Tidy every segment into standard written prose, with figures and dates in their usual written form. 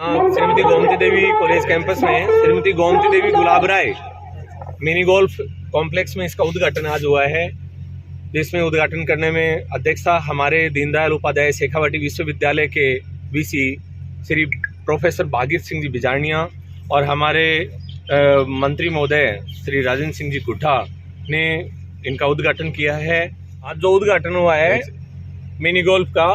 श्रीमती गोमती देवी college campus में श्रीमती गोमती देवी गुलाब राय mini golf complex में इसका उद्घाटन आज हुआ है, जिसमें उद्घाटन करने में अध्यक्षता हमारे दीनदयाल उपाध्याय शेखावाटी विश्वविद्यालय के वीसी श्री प्रोफेसर भागीरथ सिंह जी बिजारनिया और हमारे मंत्री महोदय श्री राजेंद्र सिंह जी गुट्टा ने इनका उद्घाटन किया है। आज जो उद्घाटन हुआ है मिनी गोल्फ का,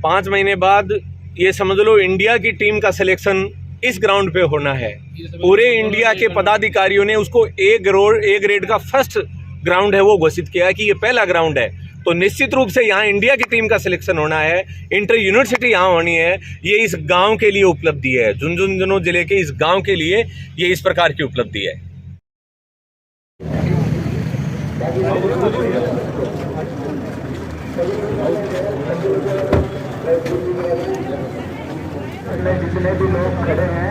5 महीने बाद ये समझ लो इंडिया की टीम का सिलेक्शन इस ग्राउंड पे होना है। पूरे इंडिया के पदाधिकारियों ने उसको ए ग्रेड का फर्स्ट ग्राउंड है वो घोषित किया कि ये पहला ग्राउंड है। तो निश्चित रूप से यहाँ इंडिया की टीम का सिलेक्शन होना है, इंटर यूनिवर्सिटी यहाँ होनी है। ये इस गांव के लिए उपलब्धि है, झुंझुनू जिले के इस गांव के लिए ये इस प्रकार की उपलब्धि है। जितने भी लोग खड़े हैं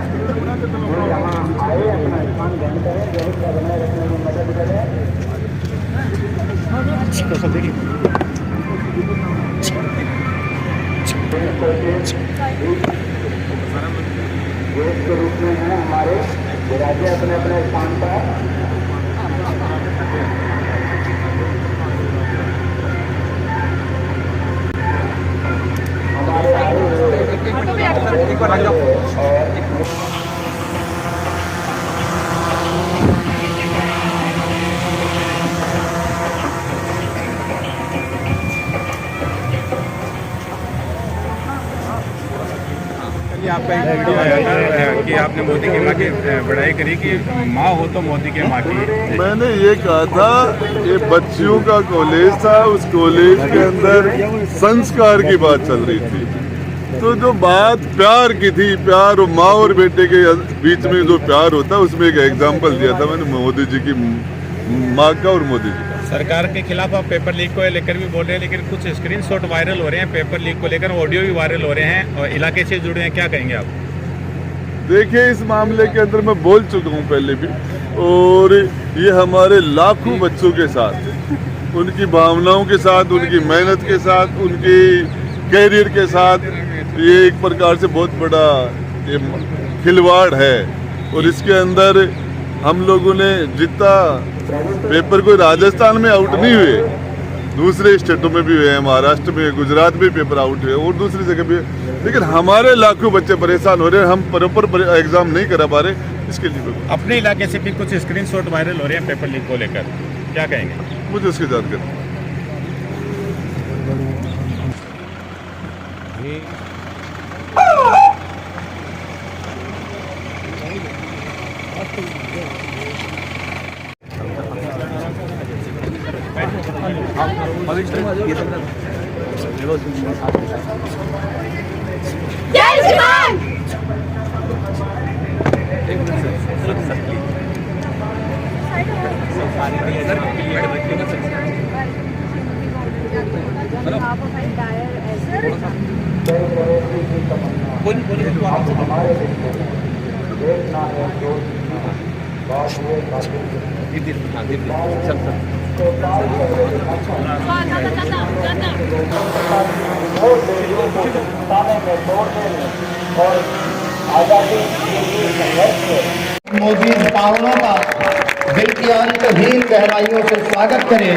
वो यहाँ आए, अपना स्थान ग्रहण करें, व्यवस्था बनाए रखने में मदद करें। देश के रूप में हैं हमारे राज्य अपने अपने स्थान पर। आपका एक वीडियो आया था कि आपने मोदी की माँ की बड़ाई करी कि माँ हो तो मोदी की माँ की। मैंने ये कहा था ये बच्चियों का कॉलेज था, उस कॉलेज के अंदर संस्कार की बात चल रही थी। तो जो बात प्यार की थी, प्यार और माँ और बेटे के बीच में जो प्यार होता है, उसमें एक एग्जाम्पल दिया था मैंने मोदी जी की माँ का और मोदी जी का। सरकार के खिलाफ आप पेपर लीक को लेकर भी बोल रहे हैं, लेकिन कुछ स्क्रीनशॉट वायरल हो रहे हैं पेपर लीक को लेकर, ऑडियो भी वायरल हो रहे हैं और इलाके से जुड़े हैं, क्या कहेंगे आप? देखिए, इस मामले के अंदर मैं बोल चुका हूँ पहले भी, और ये हमारे लाखों बच्चों के साथ, उनकी भावनाओं के साथ, उनकी मेहनत के साथ, उनकी कैरियर के साथ ये एक प्रकार से बहुत बड़ा ये खिलवाड़ है। और इसके अंदर हम लोगों ने जितना पेपर कोई राजस्थान में आउट नहीं हुए, दूसरे स्टेटों में भी हुए हैं, महाराष्ट्र में, गुजरात में पेपर आउट हुए और दूसरी जगह भी, लेकिन हमारे लाखों बच्चे परेशान हो रहे हैं, हम प्रॉपर एग्जाम नहीं करा पा रहे। इसके लिए अपने इलाके से भी कुछ स्क्रीनशॉट वायरल हो रहे हैं पेपर लीक को लेकर, क्या कहेंगे? मुझे उसकी जानकारी जय जवान। मोदी पावनों का दिल की अंतहीन गहराइयों से स्वागत करें।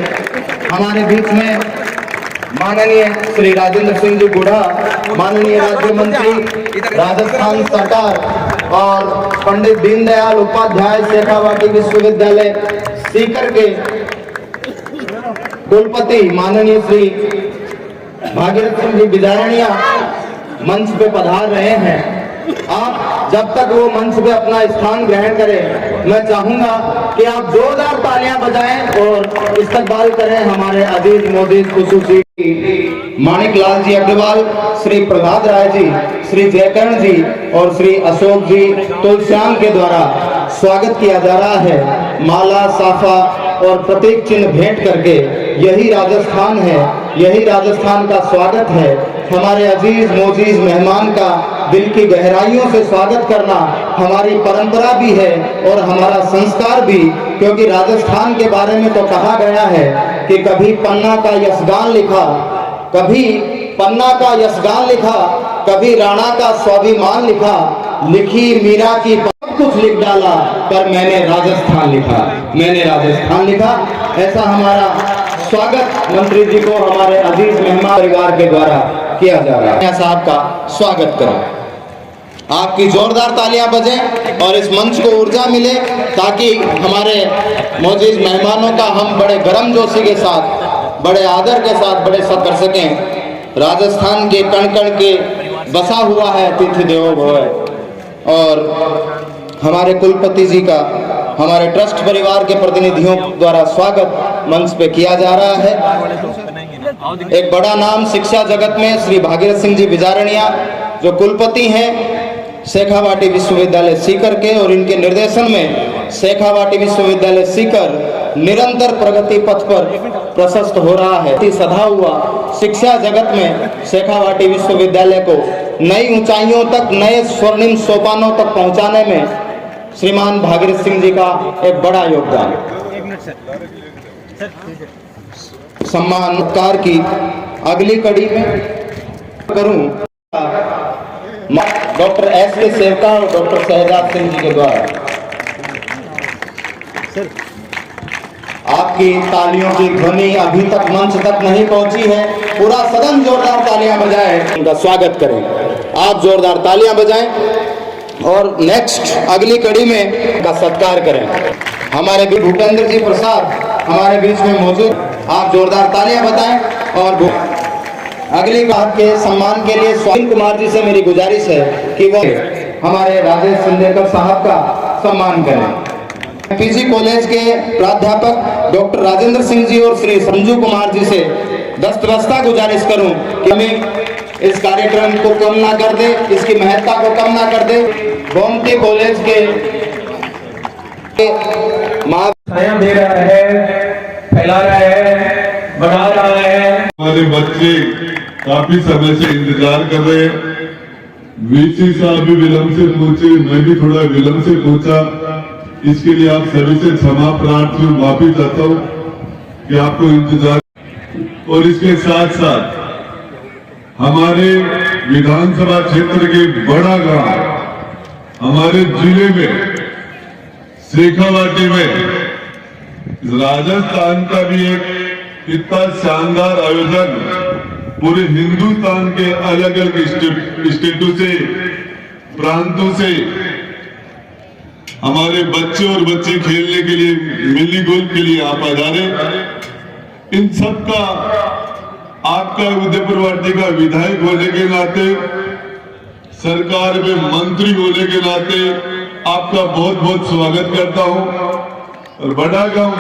हमारे बीच में माननीय श्री राजेंद्र सिंह जी गुढ़ा, माननीय राज्य मंत्री राजस्थान सरकार, और पंडित दीनदयाल उपाध्याय शेखावाटी विश्वविद्यालय सीकर के कुलपति माननीय श्री भागीरथ सिंह जी बिजारनिया मंच पे पधार रहे हैं। आप जब तक वो मंच पे अपना स्थान ग्रहण करें, मैं चाहूंगा कि आप जोरदार तालियां बजाएं और इस्तकबाल करें हमारे अजीज मोदी खुसूसी माणिक लाल जी अग्रवाल, श्री प्रभात राय जी, श्री जयकर्ण जी और श्री अशोक जी तुलश्याम के द्वारा स्वागत किया जा रहा है। माला, साफा और प्रतीक चिन्ह भेंट करके यही राजस्थान है, यही राजस्थान का स्वागत है। हमारे अजीज मोजीज मेहमान का दिल की गहराइयों से स्वागत करना हमारी परंपरा भी है और हमारा संस्कार भी, क्योंकि राजस्थान के बारे में तो कहा गया है कि कभी पन्ना का यशगान लिखा, कभी पन्ना का यशगान लिखा कभी राणा का स्वाभिमान लिखा, लिखी मीरा की बहुत कुछ लिख डाला, पर मैंने राजस्थान लिखा, मैंने राजस्थान लिखा। ऐसा हमारा स्वागत मंत्री जी को हमारे अजीज मेहमान परिवार के द्वारा किया जा रहा है। साहब का स्वागत करें, आपकी जोरदार तालियां बजें और इस मंच को ऊर्जा मिले ताकि हमारे मौजूद मेहमानों का हम बड़े गर्मजोशी के साथ, बड़े आदर के साथ बड़े सब कर सकें। राजस्थान के कण कण के बसा हुआ है अतिथि देवो भव, और हमारे कुलपति जी का हमारे ट्रस्ट परिवार के प्रतिनिधियों द्वारा स्वागत मंच पे किया जा रहा है। एक बड़ा नाम शिक्षा जगत में श्री भागीरथ सिंह जी बिजारणिया जो कुलपति हैं शेखावाटी विश्वविद्यालय सीकर के, और इनके निर्देशन में शेखावाटी विश्वविद्यालय सीकर निरंतर प्रगति पथ पर प्रशस्त हो रहा है। सधा हुआ शिक्षा जगत में शेखावाटी विश्वविद्यालय को नई ऊंचाइयों तक, नए स्वर्णिम सोपानों तक पहुंचाने में श्रीमान भागीरथ सिंह जी का एक बड़ा योगदान। सम्मानकार की अगली कड़ी में करूं डॉक्टर एस.के. सेवका और डॉक्टर शहजाद सिंह जी के द्वारा। आपकी तालियों की ध्वनि अभी तक मंच तक नहीं पहुंची है, पूरा सदन जोरदार तालियां बजाए उनका स्वागत करें। आप जोरदार तालियां बजाएं और नेक्स्ट अगली कड़ी में का सत्कार करें। हमारे भी भूपेंद्र जी प्रसाद हमारे बीच में मौजूद, आप जोरदार तालियां बताएं। और अगली बात के सम्मान के लिए स्वामी कुमार जी से मेरी गुजारिश है कि वो हमारे राजेश चंदेकर साहब का सम्मान करें। पीजी कॉलेज के प्राध्यापक डॉक्टर राजेंद्र सिंह जी और श्री संजू कुमार जी से दस्तवस्ता गुजारिश करूं कि हमें इस कार्यक्रम को कम ना कर दे, इसकी महत्ता को कम ना कर दे। गोमती कॉलेज के छाया दे रहा है, फैला रहा है, बढ़ा रहा है। हमारे बच्चे काफी समय से इंतजार कर रहे हैं। वीसी साहब भी विलंब से पहुंचे, मैं भी थोड़ा विलंब से पहुंचा, इसके लिए आप सभी से क्षमा प्रार्थी हूँ, माफी चाहता हूँ कि आपको इंतजार। और इसके साथ साथ हमारे विधानसभा क्षेत्र के बड़ा गांव, हमारे जिले में शेखावाटी में राजस्थान का भी एक इतना शानदार आयोजन पूरे हिंदुस्तान के अलग अलग स्टेटों से, प्रांतों से हमारे बच्चे और बच्चे खेलने के लिए, मिनी गोल्फ के लिए आप पधारे। इन सब का आपका उदयपुर वाटी का विधायक होने के नाते, सरकार में मंत्री होने के नाते आपका बहुत बहुत स्वागत करता हूं। और बड़ा गांव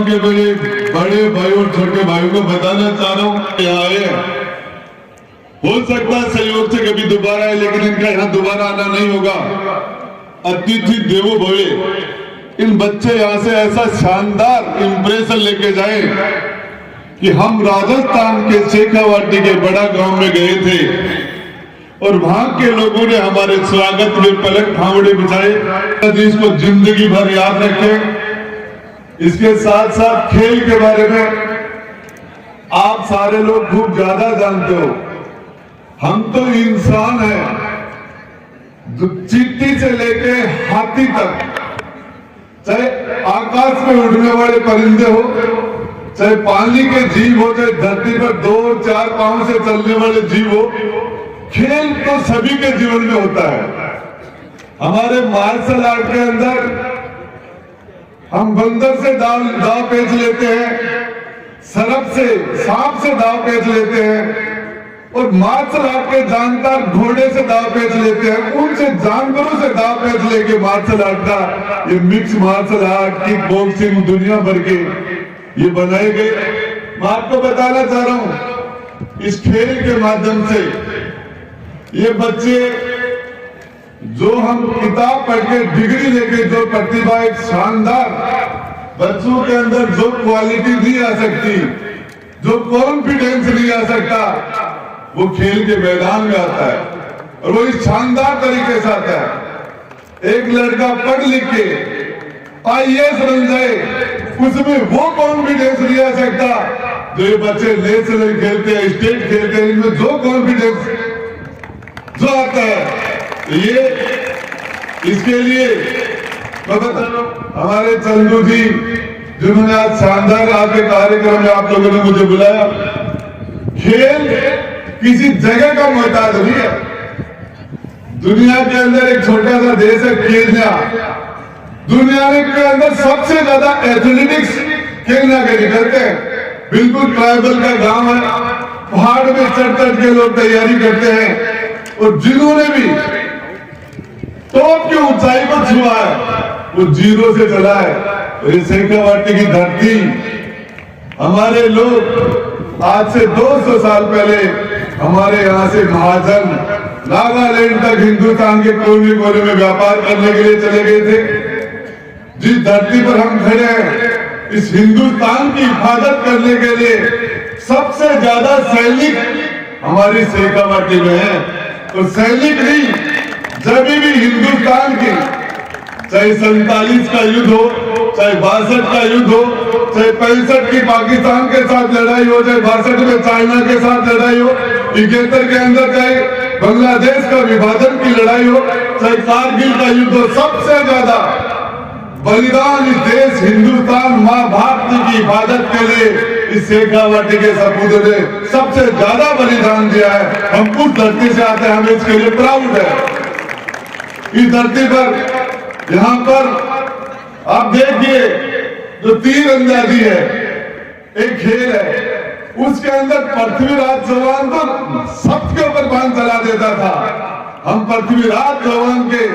के बड़े भाई और छोटे भाइयों को बताना चाह रहा हूं कि आए, हो सकता है सहयोग से कभी दोबारा आए, लेकिन इनका यहाँ दोबारा आना नहीं होगा। अतिथि देवो भवे। इन बच्चे यहाँ से ऐसा शानदार इंप्रेशन लेके जाए कि हम राजस्थान के शेखावाटी के बड़ा गांव में गए थे और वहां के लोगों ने हमारे स्वागत में पलक फावड़े बिछाए। इसको जिंदगी भर याद रखें। इसके साथ साथ खेल के बारे में आप सारे लोग खूब ज्यादा जानते हो। हम तो इंसान हैं, चींटी से लेके हाथी तक, चाहे आकाश में उड़ने वाले परिंदे हो, चाहे पानी के जीव हो, चाहे धरती पर 2-4 पांव से चलने वाले जीव हो, खेल तो सभी के जीवन में होता है। हमारे मार्शल आर्ट के अंदर हम बंदर से दाव पेच लेते हैं, सर्प से, सांप से दाव पेच लेते हैं, और मार्शल आर्ट के जानकार घोड़े से दाव पेच लेते हैं। उनसे जानवरों से दाव पेच लेके मार्शल आर्ट का ये mix martial art, kick boxing दुनिया भर के ये बनाए गए। मैं आपको बताना चाह रहा हूं, इस खेल के माध्यम से ये बच्चे जो हम किताब पढ़ के डिग्री लेके जो प्रतिभा, एक शानदार बच्चों के अंदर जो क्वालिटी नहीं आ सकती, जो कॉन्फिडेंस नहीं आ सकता, वो खेल के मैदान में आता है और वो इस शानदार तरीके से आता है। एक लड़का पढ़ लिख के IAS बन जाए, उसमें वो कॉन्फिडेंस नहीं आ सकता जो ये बच्चे नेशनल खेलते हैं, स्टेट खेलते हैं, इनमें जो कॉन्फिडेंस जो आता है, ये इसके लिए मैं बता रहा हूं, हमारे चंदू जी जिन्होंने आज शानदार आपके कार्यक्रम में आप लोगों ने मुझे बुलाया। खेल किसी जगह का मोहताज नहीं है। दुनिया के अंदर एक छोटा सा देश है केन्या, दुनिया के अंदर सबसे ज्यादा एथलेटिक्स केन्या के निकलते हैं। बिल्कुल ट्राइबल का गांव है, पहाड़ में चढ़ के लोग तैयारी करते हैं, और जिन्होंने भी टॉप की ऊंचाई पर छुआ है वो जीरो से चला है। और ये शेखावाटी की धरती, हमारे लोग आज से 200 साल पहले हमारे यहाँ से महाजन नागालैंड तक हिंदुस्तान के कोने कोने में व्यापार करने के लिए चले गए थे। जिस धरती पर हम खड़े हैं, इस हिंदुस्तान की हिफाजत करने के लिए सबसे ज्यादा सैनिक हमारी शेखावाटी में है। और सैनिक नहीं, जब भी हिंदुस्तान की, चाहे 47 का युद्ध हो, चाहे 62 का युद्ध हो, चाहे 65 की पाकिस्तान के साथ लड़ाई हो, चाहे 62 में चाइना के साथ लड़ाई हो, 71 के अंदर चाहे बांग्लादेश का विभाजन की लड़ाई हो, चाहे कारगिल का युद्ध हो, सबसे ज्यादा बलिदान इस देश हिंदुस्तान मां भारती की हिफाजत के लिए इस शेखावाटी के सपूतों ने सबसे ज्यादा बलिदान दिया है। हम उस धरती से आते हैं, हमें इसके लिए प्राउड है। इस धरती पर, यहाँ पर आप देखिए, जो तीरंदाजी है एक खेल है, उसके अंदर पृथ्वीराज चौहान तो सबके ऊपर बाण चला देता था। हम पृथ्वीराज चौहान के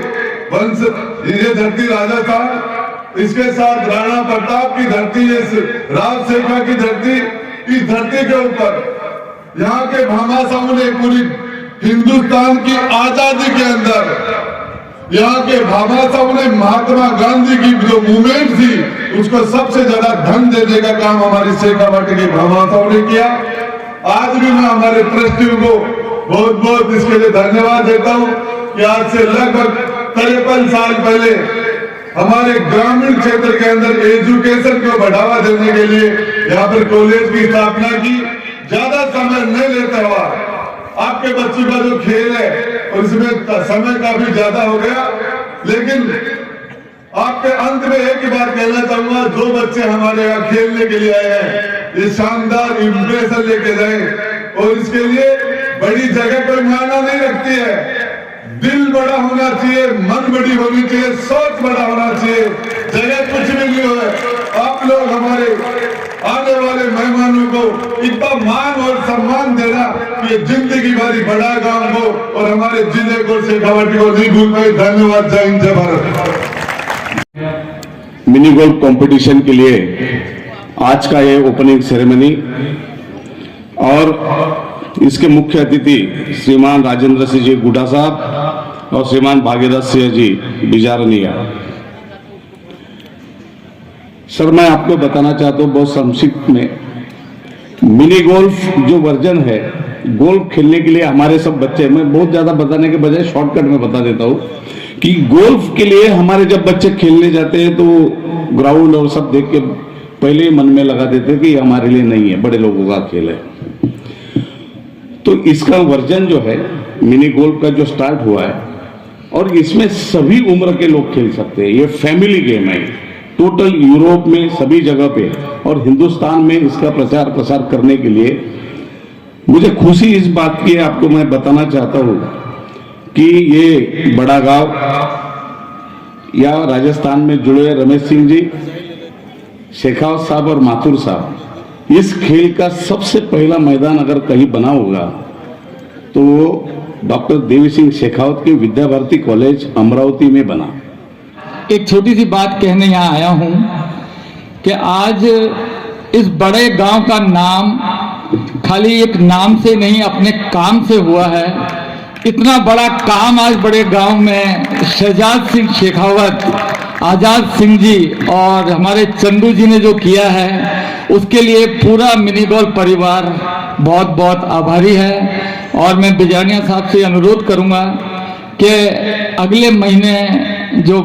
वंश, ये धरती राजस्थान, इसके साथ राणा प्रताप की धरती, राजशेखर की धरती, इस धरती के ऊपर यहाँ के भामाशाहों ने पूरी हिंदुस्तान की आजादी के अंदर, यहाँ के भामाशाहों ने महात्मा गांधी की जो मूवमेंट थी उसको सबसे ज्यादा धन देने का काम हमारी शेखावाटी के भामाशाहों ने किया। आज भी मैं हमारे ट्रस्टियों को बहुत बहुत इसके लिए धन्यवाद देता हूँ कि आज से लगभग 53 साल पहले हमारे ग्रामीण क्षेत्र के अंदर एजुकेशन को बढ़ावा देने के लिए यहाँ पर कॉलेज की स्थापना की। ज्यादा समय नहीं लेता हुआ आपके बच्चों का जो खेल है उसमें समय काफी ज्यादा हो गया, लेकिन आपके अंत में एक ही बात कहना चाहूंगा, जो बच्चे हमारे यहाँ खेलने के लिए आए हैं ये शानदार इंप्रेशन लेके जाए, और इसके लिए बड़ी जगह कोई मायना नहीं रखती है। दिल बड़ा होना चाहिए, मन बड़ी होनी चाहिए, सोच बड़ा होना चाहिए, जगह कुछ भी नहीं हो। आप लोग हमारे आने वाले मेहमानों को इतना मान और सम्मान देना कि जिंदगी भरी बड़ा गांव हो और हमारे जिले को, शेखावाटी को नहीं भूल पाए। धन्यवाद। जय हिंद, जय भारत। मिनी गोल्फ कंपटीशन के लिए आज का ये ओपनिंग सेरेमनी, और इसके मुख्य अतिथि श्रीमान राजेंद्र सिंह जी गुडा साहब और श्रीमान भागीरथ सिंह जी बिजारनिया। सर, मैं आपको बताना चाहता हूँ बहुत संक्षिप्त में, मिनी गोल्फ जो वर्जन है गोल्फ खेलने के लिए हमारे सब बच्चे, मैं बहुत ज्यादा बताने के बजाय शॉर्टकट में बता देता हूँ कि गोल्फ के लिए हमारे जब बच्चे खेलने जाते हैं तो ग्राउंड और सब देख के पहले ही मन में लगा देते हैं कि हमारे लिए नहीं है, बड़े लोगों का खेल है। तो इसका वर्जन जो है मिनी गोल्फ का जो स्टार्ट हुआ है, और इसमें सभी उम्र के लोग खेल सकते हैं। ये फैमिली गेम है, टोटल यूरोप में सभी जगह पे, और हिंदुस्तान में इसका प्रचार प्रसार करने के लिए मुझे खुशी इस बात की आपको मैं बताना चाहता हूँ कि ये बड़ा गांव या राजस्थान में जुड़े रमेश सिंह जी, शेखावत साहब और माथुर साहब, इस खेल का सबसे पहला मैदान अगर कहीं बना होगा तो वो डॉक्टर देवी सिंह शेखावत के विद्या भारती कॉलेज अमरावती में बना। एक छोटी सी बात कहने यहाँ आया हूँ कि आज इस बड़े गांव का नाम खाली एक नाम से नहीं, अपने काम से हुआ है। इतना बड़ा काम आज बड़े गांव में शहजाद सिंह शेखावत, आजाद सिंह जी और हमारे चंदू जी ने जो किया है, उसके लिए पूरा मिनी गोल्फ परिवार बहुत बहुत आभारी है। और मैं बिजानिया साहब से अनुरोध करूंगा कि अगले महीने जो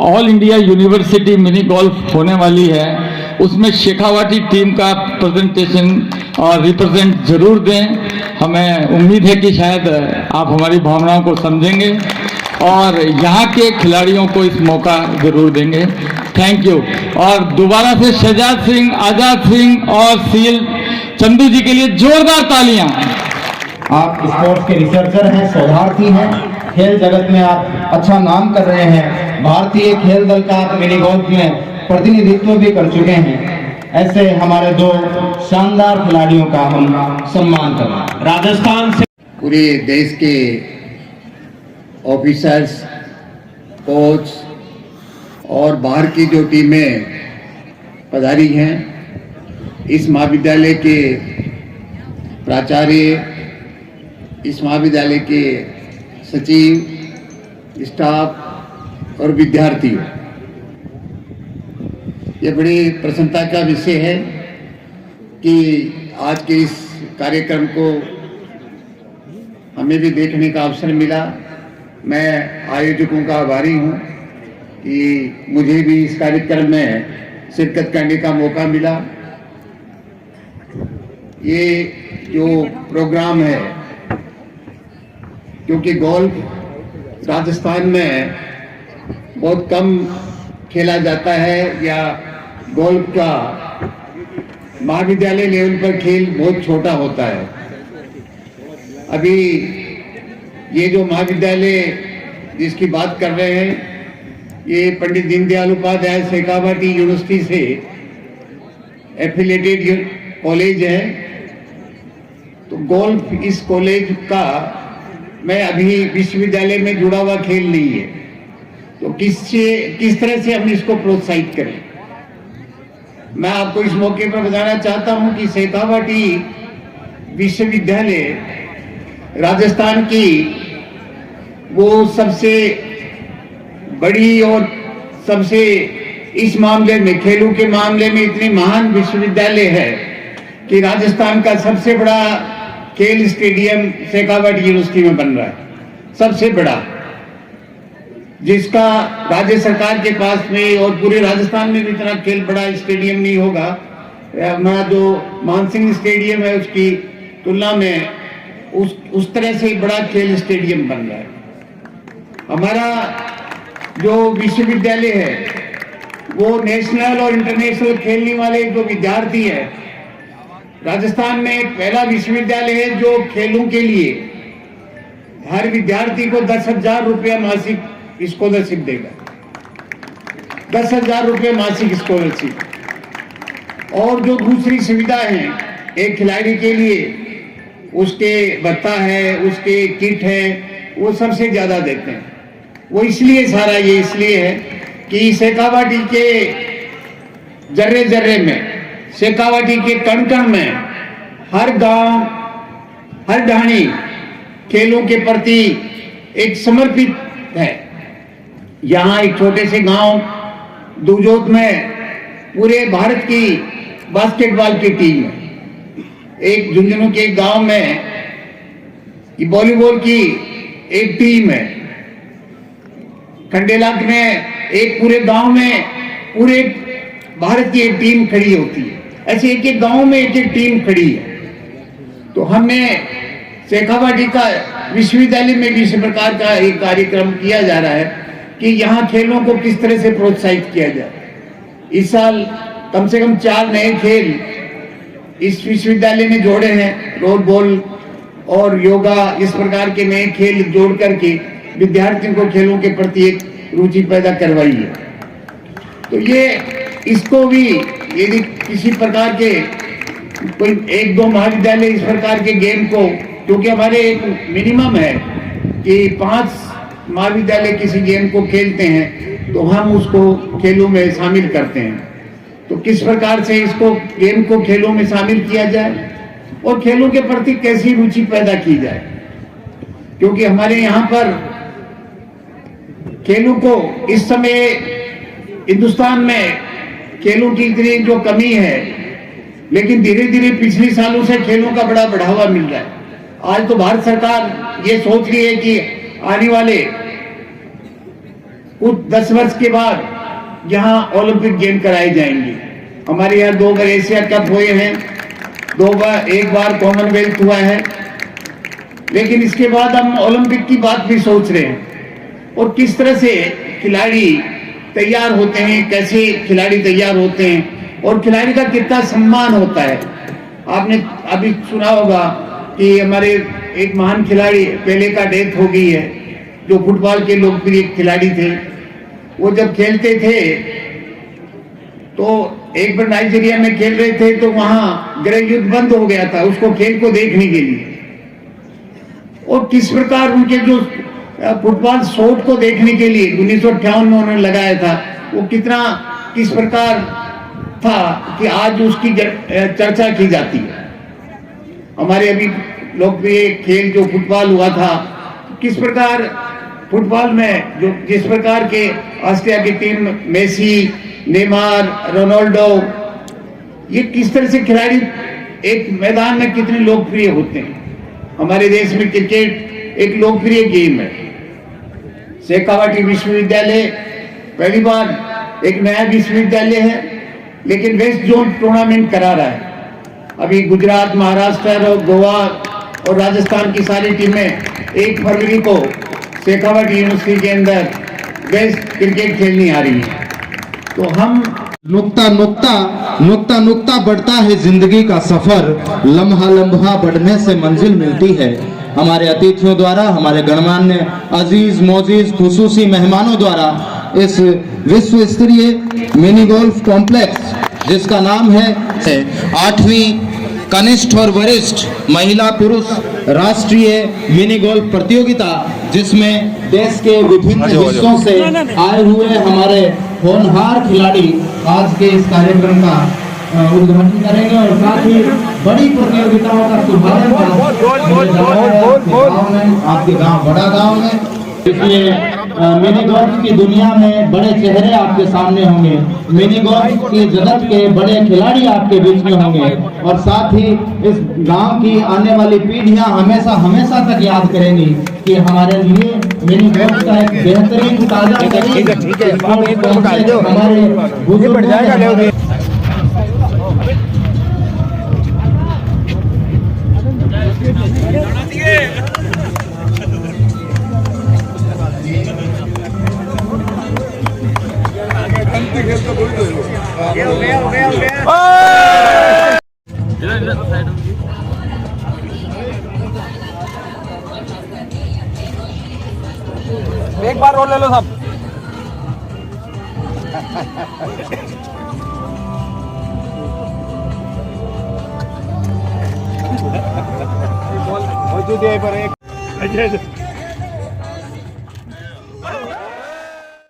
all India university mini golf होने वाली है, उसमें शेखावाटी टीम का प्रेजेंटेशन और रिप्रेजेंट जरूर दें। हमें उम्मीद है कि शायद आप हमारी भावनाओं को समझेंगे और यहाँ के खिलाड़ियों को इस मौका जरूर देंगे। Thank you. और दोबारा से शहजाद सिंह, आजाद सिंह और सील चंदू जी के लिए जोरदार तालियां। आप स्पोर्ट्स के रिसर्चर हैं, शोधार्थी हैं, खेल जगत में आप अच्छा नाम कर रहे हैं। भारतीय खेल दल का आप मिनी गोल्फ में प्रतिनिधित्व भी कर चुके हैं। ऐसे हमारे दो शानदार खिलाड़ियों का हम सम्मान करें। राजस्थान से पूरे देश के ऑफिसर्स, कोच और बाहर की जो टीमें पधारी हैं, इस महाविद्यालय के प्राचार्य, इस महाविद्यालय के सचिव, स्टाफ और विद्यार्थियों, ये बड़ी प्रसन्नता का विषय है कि आज के इस कार्यक्रम को हमें भी देखने का अवसर मिला। मैं आयोजकों का आभारी हूँ कि मुझे भी इस कार्यक्रम में शिरकत करने का मौका मिला। ये जो प्रोग्राम है, क्योंकि गोल्फ राजस्थान में बहुत कम खेला जाता है या गोल्फ का महाविद्यालय लेवल पर खेल बहुत छोटा होता है। अभी ये जो महाविद्यालय जिसकी बात कर रहे हैं, ये पंडित दीनदयाल उपाध्याय शेखावाटी यूनिवर्सिटी से एफिलिएटेड कॉलेज है। तो गोल्फ इस कॉलेज का मैं अभी विश्वविद्यालय में जुड़ा हुआ खेल नहीं है, तो किस तरह से हम इसको प्रोत्साहित करें। मैं आपको इस मौके पर बताना चाहता हूं कि शेखावाटी विश्वविद्यालय राजस्थान की वो सबसे बड़ी और सबसे इस मामले में, खेलों के मामले में इतनी महान विश्वविद्यालय है कि राजस्थान का सबसे बड़ा खेल स्टेडियम शेखावाटी यूनिवर्सिटी में बन रहा है, सबसे बड़ा, जिसका राज्य सरकार के पास में और पूरे राजस्थान में भी इतना खेल बड़ा स्टेडियम नहीं होगा। हमारा जो मानसिंह स्टेडियम है उसकी तुलना में उस तरह से बड़ा खेल स्टेडियम बन रहा है। हमारा जो विश्वविद्यालय है वो नेशनल और इंटरनेशनल खेलने वाले जो विद्यार्थी है, राजस्थान में पहला विश्वविद्यालय है जो खेलों के लिए हर विद्यार्थी को 10,000 रुपया मासिक स्कॉलरशिप देगा। 10,000 रुपये मासिक स्कॉलरशिप। और जो दूसरी सुविधा है एक खिलाड़ी के लिए, उसके भत्ता है, उसके किट है, वो सबसे ज्यादा देते हैं। वो इसलिए सारा ये इसलिए है कि शेखावाटी के जर्रे जर्रे में, शेखावाटी के कण कण में, हर गांव, हर ढाणी खेलों के प्रति एक समर्पित है। यहाँ एक छोटे से गांव दुजोत में पूरे भारत की बास्केटबॉल की टीम है। एक झुंझुनू के गांव में वॉलीबॉल की एक टीम है। खंडेला में एक पूरे गांव में पूरे भारत की एक टीम खड़ी होती है। ऐसे एक एक गांव में एक एक टीम खड़ी है। तो हमने शेखावाटी का विश्वविद्यालय में भी इस प्रकार का एक कार्यक्रम किया जा रहा है कि यहाँ खेलों को किस तरह से प्रोत्साहित किया जाए। इस साल कम से कम 4 नए खेल इस विश्वविद्यालय ने जोड़े हैं। रोड बॉल और योगा, इस प्रकार के नए खेल जोड़ करके विद्यार्थियों को खेलों के प्रति एक रुचि पैदा करवाई है। तो ये इसको भी यदि किसी प्रकार के कोई 1-2 महाविद्यालय इस प्रकार के गेम को, क्योंकि हमारे एक मिनिमम है कि 5 महाविद्यालय किसी गेम को खेलते हैं तो हम उसको खेलों में शामिल करते हैं। तो किस प्रकार से इसको गेम को खेलों में शामिल किया जाए और खेलों के प्रति कैसी रुचि पैदा की जाए, क्योंकि हमारे यहाँ पर खेलों को इस समय हिंदुस्तान में खेलों की इतनी जो कमी है, लेकिन धीरे धीरे पिछले सालों से खेलों का बड़ा बढ़ावा मिल रहा है। आज तो भारत सरकार ये सोच रही है कि आने वाले कुछ 10 वर्ष के बाद यहाँ ओलंपिक गेम कराए जाएंगे। हमारे यहाँ 2 बार एशिया कप हुए हैं, 2 बार, 1 बार कॉमनवेल्थ हुआ है। लेकिन इसके बाद हम ओलंपिक की बात भी सोच रहे हैं और किस तरह से खिलाड़ी तैयार होते हैं, कैसे खिलाड़ी तैयार होते हैं और खिलाड़ी का कितना सम्मान होता है। आपने अभी सुना होगा कि हमारे एक महान खिलाड़ी पेले का डेथ हो गई है, जो फुटबॉल के लोकप्रिय खिलाड़ी थे। वो जब खेलते थे तो एक बार नाइजीरिया में खेल रहे थे तो वहां गृह युद्ध बंद हो गया था उसको खेल को देखने के लिए। और किस प्रकार उनके जो फुटबॉल शॉट को देखने के लिए 1958 में उन्होंने लगाया था, वो कितना किस प्रकार था कि आज उसकी चर्चा की जाती है। हमारे अभी लोकप्रिय खेल जो फुटबॉल हुआ था, किस प्रकार फुटबॉल में जो जिस प्रकार के ऑस्ट्रिया की टीम मेसी, नेमार, रोनाल्डो, ये किस तरह से खिलाड़ी एक मैदान में कितने लोकप्रिय होते हैं। हमारे देश में क्रिकेट एक लोकप्रिय गेम है। शेखावाटी विश्वविद्यालय पहली बार एक नया विश्वविद्यालय है, लेकिन वेस्ट जोन टूर्नामेंट करा रहा है। अभी गुजरात, महाराष्ट्र और गोवा और राजस्थान की सारी टीमें 1 फरवरी को शेखावाटी यूनिवर्सिटी के अंदर वेस्ट क्रिकेट खेलने आ रही है। तो हम नुक्ता नुक्ता बढ़ता है जिंदगी का सफर, लम्हा लम्हा बढ़ने से मंजिल मिलती है। हमारे अतिथियों द्वारा, हमारे गणमान्य अजीज मोजीज खुसूसी मेहमानों द्वारा इस विश्व स्तरीय मिनी गोल्फ कॉम्प्लेक्स, जिसका नाम है 8वीं कनिष्ठ और वरिष्ठ महिला पुरुष राष्ट्रीय मिनी गोल्फ प्रतियोगिता, जिसमें देश के विभिन्न हिस्सों से आए हुए हमारे होनहार खिलाड़ी आज के इस कार्यक्रम का उद्घाटन करेंगे और साथ ही बड़ी प्रतियोगिताओं का शुभारंभ आपके गांव बड़ा गांव में। इसलिए मिनी गोल्फ की दुनिया में बड़े चेहरे आपके सामने होंगे, मिनी गोल्फ की जगत के बड़े खिलाड़ी आपके बीच में होंगे और साथ ही इस गांव की आने वाली पीढ़ियां हमेशा हमेशा तक याद करेंगी कि हमारे लिए मिनी गोल्फ का एक बेहतरीन ताजा हमारे बुजुर्गों एक बार रोल ले लो सब। मौजूद है पर एक